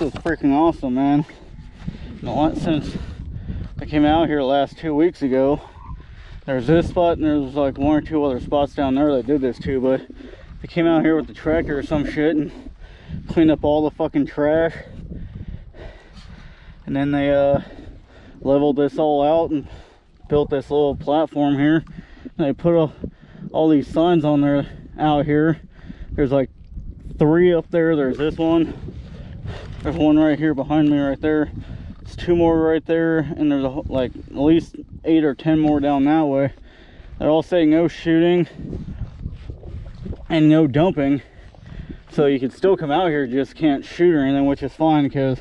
is freaking awesome, man. Since I came out here last 2 weeks ago, there's this spot and there's like 1 or 2 other spots down there that did this too, but they came out here with the tractor or some shit and cleaned up all the fucking trash. And then they leveled this all out and built this little platform here. And they put all these signs on there out here. There's like 3 up there. There's this one. There's one right here behind me right there. There's 2 more right there, and there's like at least 8 or 10 more down that way. They're all saying no shooting and no dumping, so you can still come out here, just can't shoot or anything, which is fine, because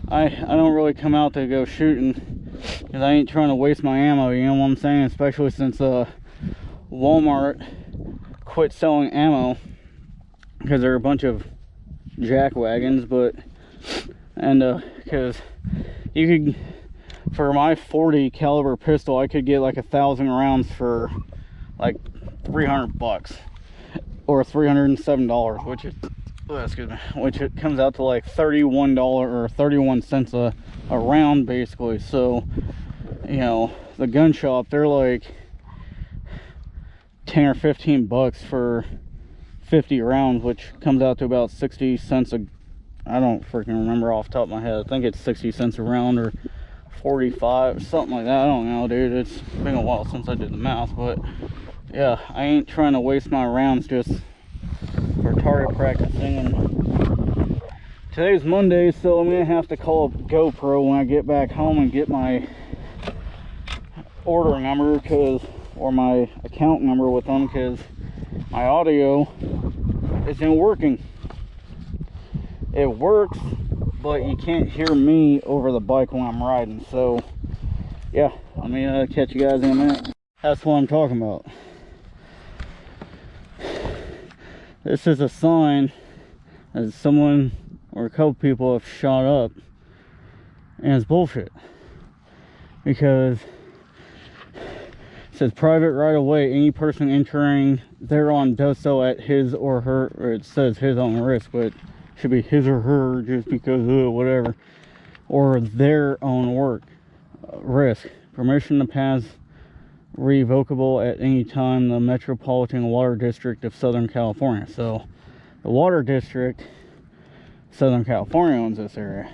I don't really come out to go shooting, because I ain't trying to waste my ammo, you know what I'm saying? Especially since Walmart quit selling ammo because they're a bunch of jack wagons. But because you could, for my 40 caliber pistol, I could get like 1,000 rounds for like $300 or $307, which is, excuse me, which it comes out to like $31 or 31 cents a round basically. So, you know, the gun shop, they're like 10 or 15 bucks for 50 rounds, which comes out to about 60 cents a, I don't freaking remember off the top of my head. I think it's 60 cents a round or 45, something like that. I don't know, dude. It's been a while since I did the math, but yeah, I ain't trying to waste my rounds just for target practicing. And today's Monday, so I'm gonna have to call GoPro when I get back home and get my order number, or my account number with them, because my audio isn't working. It works, but you can't hear me over the bike when I'm riding. So yeah, let me catch you guys in a minute. That's what I'm talking about. This is a sign that someone or a couple people have shot up, and it's bullshit, because it says private right of way, any person entering thereon does so at his or her, or it says his own risk, but it should be his or her just because whatever, or their own risk. Permission to pass revocable at any time, the Metropolitan Water District of Southern California. So the Water District, Southern California, owns this area,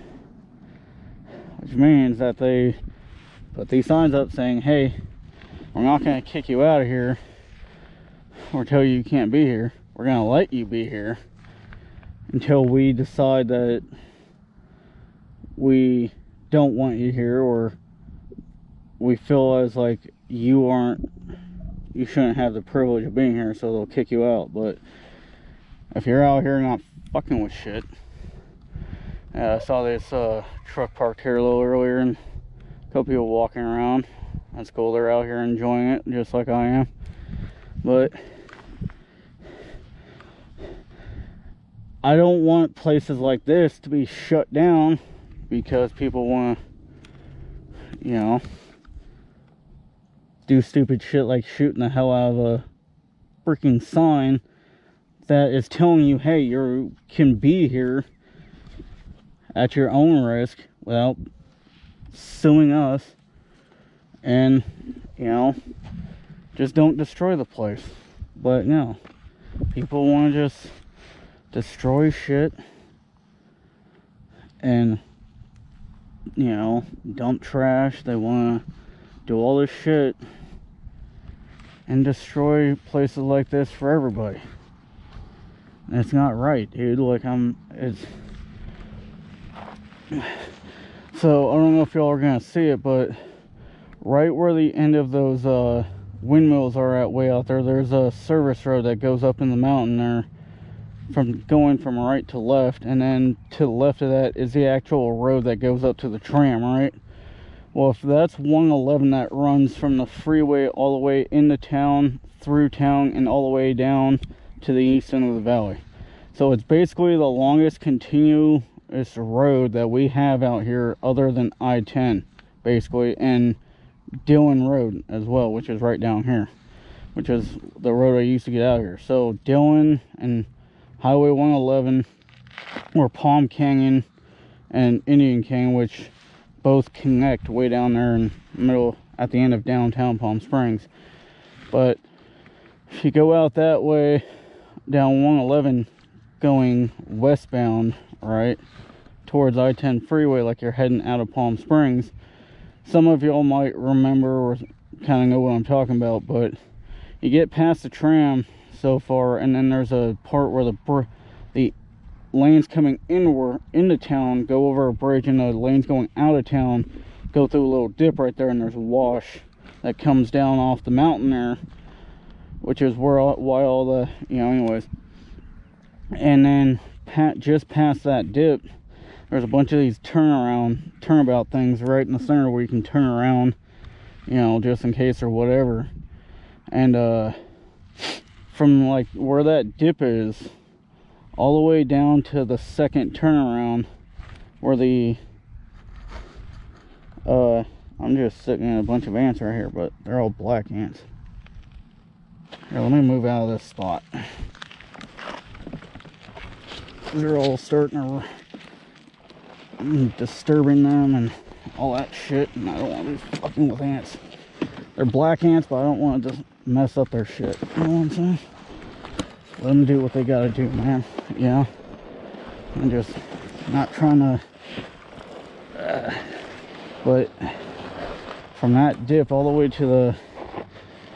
which means that they put these signs up saying, hey, we're not going to kick you out of here or tell you can't be here. We're going to let you be here until we decide that we don't want you here, or we feel as like you shouldn't have the privilege of being here, so they'll kick you out. But if you're out here not fucking with shit, I saw this truck parked here a little earlier and a couple people walking around. That's cool, they're out here enjoying it just like I am. But I don't want places like this to be shut down because people want to, you know, do stupid shit like shooting the hell out of a freaking sign that is telling you, hey, you can be here at your own risk without suing us. And, you know, just don't destroy the place. But no, people want to just destroy shit and, you know, dump trash. They want to do all this shit and destroy places like this for everybody. And it's not right, dude. Like, so I don't know if y'all are gonna see it, but right where the end of those windmills are at way out there, there's a service road that goes up in the mountain there, going from right to left, and then to the left of that is the actual road that goes up to the tram, right? Well, if that's 111 that runs from the freeway all the way into town, through town, and all the way down to the east end of the valley. So it's basically the longest continuous road that we have out here other than I-10, basically, and Dillon Road as well, which is right down here, which is the road I used to get out here. So Dillon and Highway 111, or Palm Canyon and Indian Canyon, which both connect way down there in the middle at the end of downtown Palm Springs. But if you go out that way down 111 going westbound, right, towards I-10 freeway, like you're heading out of Palm Springs, some of y'all might remember or kind of know what I'm talking about, but you get past the tram so far, and then there's a part where the lanes coming into town go over a bridge, and the lanes going out of town go through a little dip right there, and there's a wash that comes down off the mountain there, which is why all the, anyways. And then just past that dip, there's a bunch of these turnabout things right in the center where you can turn around, just in case or whatever. And from like where that dip is all the way down to the second turnaround where the I'm just sitting in a bunch of ants right here, but they're all black ants. Here, let me move out of this spot. They're all starting to disturbing them and all that shit, and I don't want to be fucking with ants. They're black ants, but I don't want to just mess up their shit. You know what I'm saying? Let them do what they gotta do, man. I'm just not trying to but from that dip all the way to the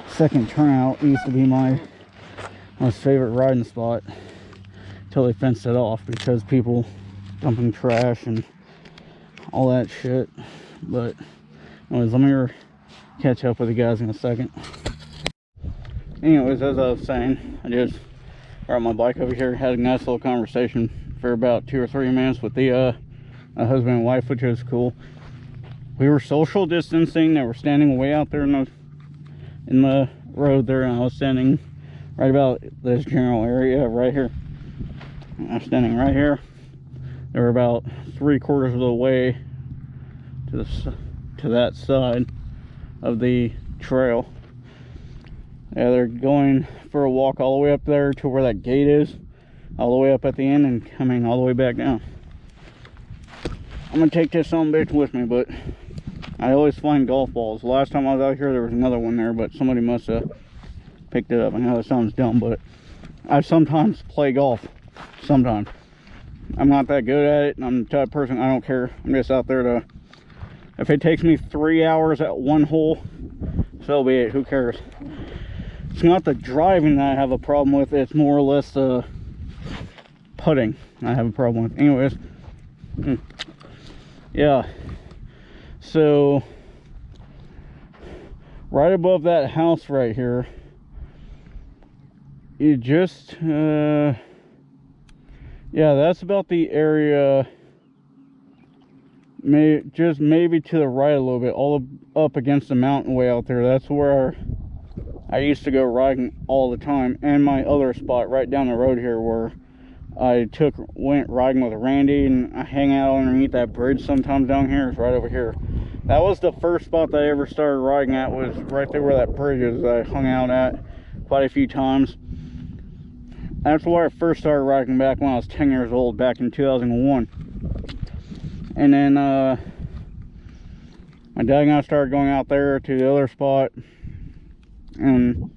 second turnout used to be my most favorite riding spot until they fenced it off because people dumping trash and all that shit. But anyways, let me catch up with you guys in a second. Anyways, as I was saying, I just brought my bike over here, had a nice little conversation for about 2 or 3 minutes with the husband and wife, which was cool. We were social distancing. They were standing way out there in the road there, and I was standing right about this general area right here. I'm standing right here. They were about 3/4 of the way to that side of the trail. Yeah, they're going for a walk all the way up there to where that gate is, all the way up at the end, and coming all the way back down. I'm gonna take this bitch with me, but I always find golf balls. The last time I was out here, there was another one there, but somebody must have picked it up. I know that sounds dumb, but I sometimes play golf. Sometimes. I'm not that good at it, and I'm the type of person, I don't care. I'm just out there to, if it takes me 3 hours at one hole, so be it. Who cares? It's not the driving that I have a problem with, it's more or less the putting I have a problem with. Anyways, yeah, so right above that house right here, you just yeah, that's about the area, maybe to the right a little bit, all up against the mountain way out there. That's where I used to go riding all the time. And my other spot right down the road here where I went riding with Randy, and I hang out underneath that bridge sometimes down here, is right over here. That was the first spot that I ever started riding at, was right there where that bridge is. I hung out at quite a few times. That's where I first started riding back when I was 10 years old, back in 2001. And then my dad and I started going out there to the other spot, and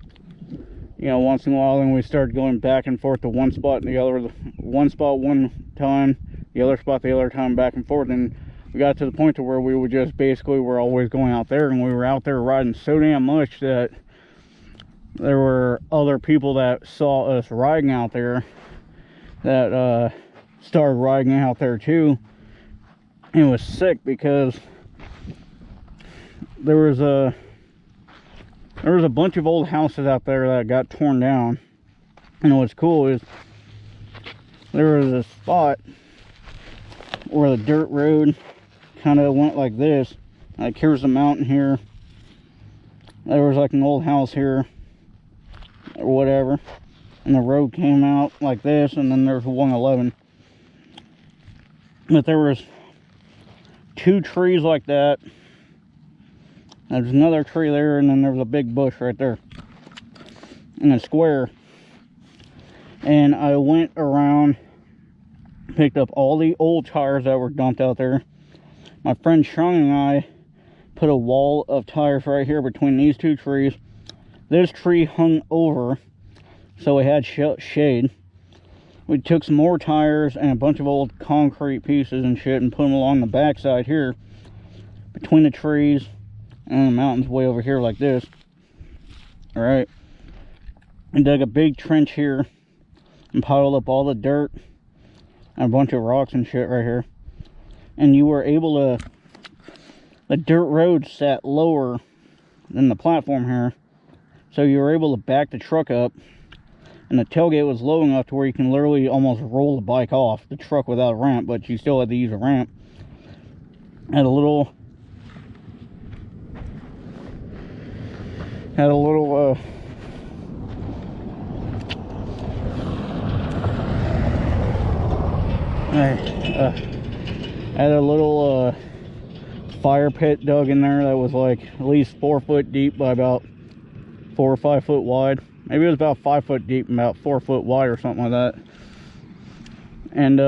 once in a while, then we started going back and forth to one spot and the other, one spot one time, the other spot the other time, back and forth. And we got to the point to where we would just basically were always going out there, and we were out there riding so damn much that there were other people that saw us riding out there that started riding out there too. And it was sick because there was a bunch of old houses out there that got torn down. And what's cool is there was a spot where the dirt road kind of went like this. Like, here's the mountain here. There was like an old house here or whatever, and the road came out like this, and then there's 111. But there was 2 trees like that. There's another tree there, and then there's a big bush right there in a square. And I went around Picked up all the old tires that were dumped out there. My friend Sean and I put a wall of tires right here between these two trees. This tree hung over, so it had shade. We took some more tires and a bunch of old concrete pieces and shit and put them along the backside here between the trees and the mountains way over here like this. All right, and dug a big trench here and piled up all the dirt and a bunch of rocks and shit right here. And you were able to, the dirt road sat lower than the platform here, so you were able to back the truck up, and the tailgate was low enough to where you can literally almost roll the bike off the truck without a ramp, but you still had to use a ramp. Had a little had a little fire pit dug in there that was like at least 4 foot deep by about 4 or 5 foot wide. Maybe it was about 5 foot deep and about 4 foot wide or something like that. And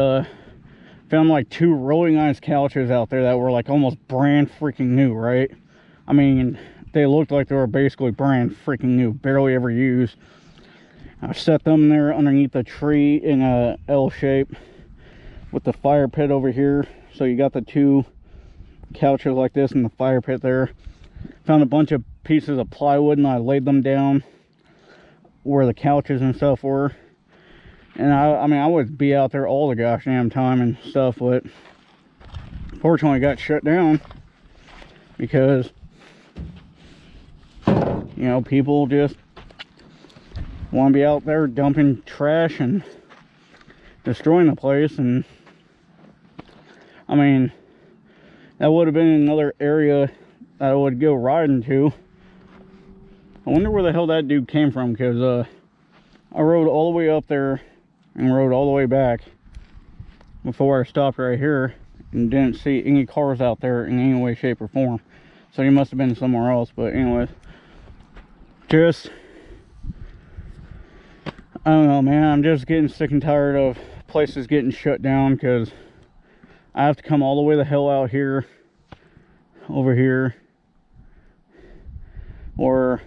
found like 2 rolling ice couches out there that were like almost brand freaking new, right? I mean, they looked like they were basically brand freaking new, barely ever used. I set them there underneath the tree in a L shape with the fire pit over here. So you got the 2 couches like this and the fire pit there. Found a bunch of pieces of plywood and I laid them down where the couches and stuff were. And I mean, I would be out there all the gosh damn time and stuff, but fortunately I got shut down because, you know, people just want to be out there dumping trash and destroying the place. And I mean, that would have been another area that I would go riding to. I wonder where the hell that dude came from, because I rode all the way up there and rode all the way back before I stopped right here and didn't see any cars out there in any way, shape, or form. So he must have been somewhere else. But anyways, just, I don't know, man. I'm just getting sick and tired of places getting shut down, because I have to come all the way the hell out here, over here, or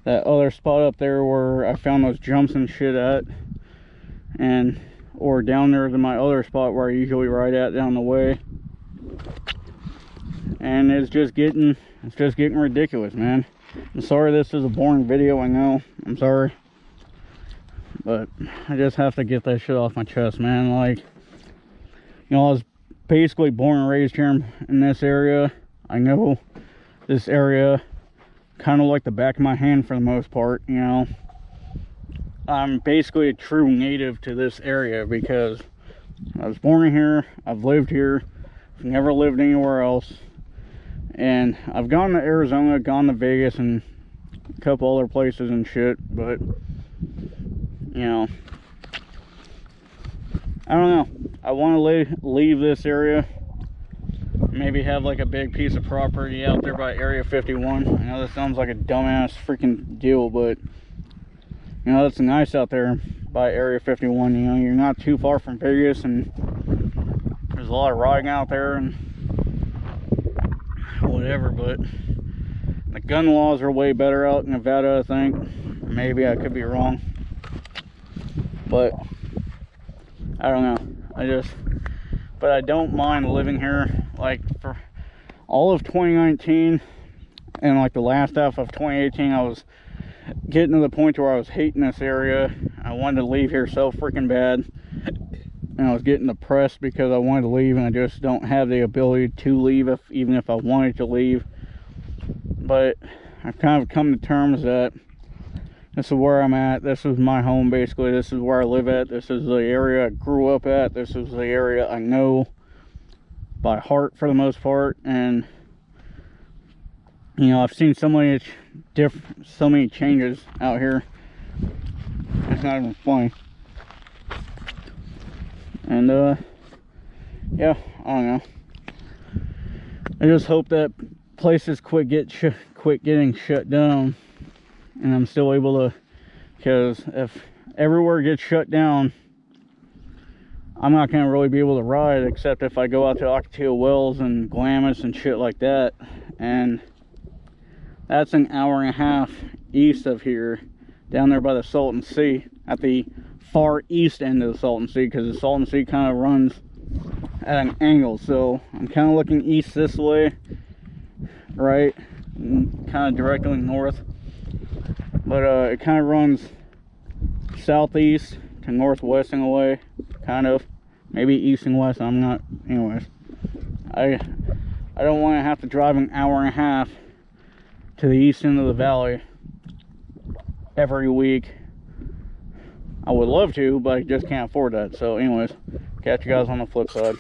that other spot up there where I found those jumps and shit at, and or down there to my other spot where I usually ride at down the way. And it's just getting ridiculous, man. I'm sorry this is a boring video, I know. I'm sorry, but I just have to get that shit off my chest, man. Like, you know, I was basically born and raised here in this area. I know this area kind of like the back of my hand for the most part, you know. I'm basically a true native to this area because I was born here, I've lived here, I've never lived anywhere else. And I've gone to Arizona, gone to Vegas, and a couple other places and shit, but, you know, I don't know. I want to leave this area. Maybe have like a big piece of property out there by Area 51. I know that sounds like a dumbass freaking deal, but you know, it's nice out there by Area 51. You know, you're not too far from Vegas, and there's a lot of riding out there and whatever. But the gun laws are way better out in Nevada, I think. Maybe I could be wrong, but I don't know. But I don't mind living here. Like, for all of 2019 and like the last half of 2018, I was getting to the point where I was hating this area. I wanted to leave here so freaking bad, and I was getting depressed because I wanted to leave, and I just don't have the ability to leave, even if I wanted to leave. But I've kind of come to terms that this is where I'm at. This is my home, basically. This is where I live at. This is the area I grew up at. This is the area I know by heart for the most part. And you know, I've seen so many changes out here. It's not even funny. And yeah, I don't know. I just hope that places quit getting shut down, and I'm still able to, because if everywhere gets shut down, I'm not gonna really be able to ride except if I go out to Ocotillo Wells and Glamis and shit like that, and that's an hour and a half east of here, down there by the Salton Sea, at the far east end of the Salton Sea, because the Salton Sea kind of runs at an angle. So I'm kind of looking east this way, right, kind of directly north, but it kind of runs southeast to northwest in a way, kind of, maybe east and west. I'm not, anyways. I don't want to have to drive an hour and a half to the east end of the valley every week. I would love to, but I just can't afford that. So anyways, catch you guys on the flip side.